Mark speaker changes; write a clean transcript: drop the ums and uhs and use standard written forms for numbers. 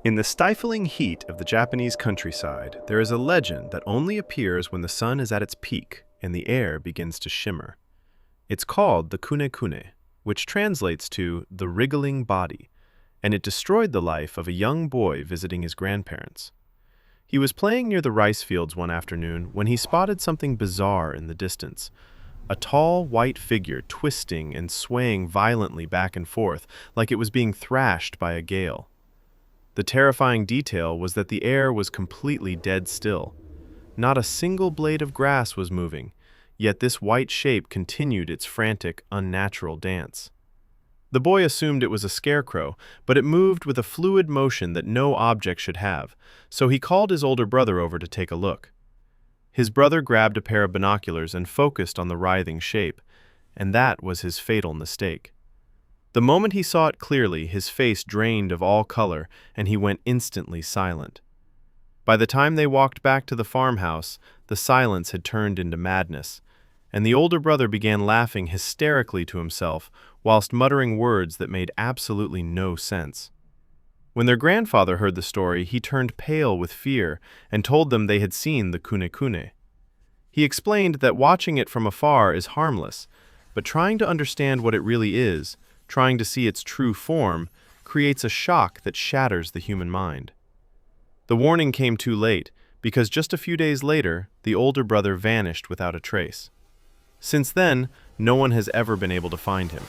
Speaker 1: In the stifling heat of the Japanese countryside, there is a legend that only appears when the sun is at its peak and the air begins to shimmer. It's called the Kune-kune, which translates to the Wriggling Body, and it destroyed the life of a young boy visiting his grandparents. He was playing near the rice fields one afternoon when he spotted something bizarre in the distance. A tall, white figure twisting and swaying violently back and forth like it was being thrashed by a gale. The terrifying detail was that the air was completely dead still. Not a single blade of grass was moving, yet this white shape continued its frantic, unnatural dance. The boy assumed it was a scarecrow, but it moved with a fluid motion that no object should have, so he called his older brother over to take a look. His brother grabbed a pair of binoculars and focused on the writhing shape, and that was his fatal mistake. The moment he saw it clearly, his face drained of all color, and he went instantly silent. By the time they walked back to the farmhouse, the silence had turned into madness, and the older brother began laughing hysterically to himself whilst muttering words that made absolutely no sense. When their grandfather heard the story, he turned pale with fear and told them they had seen the Kune-kune. He explained that watching it from afar is harmless, but trying to understand what it really is, trying to see its true form, creates a shock that shatters the human mind. The warning came too late, because just a few days later, the older brother vanished without a trace. Since then, no one has ever been able to find him.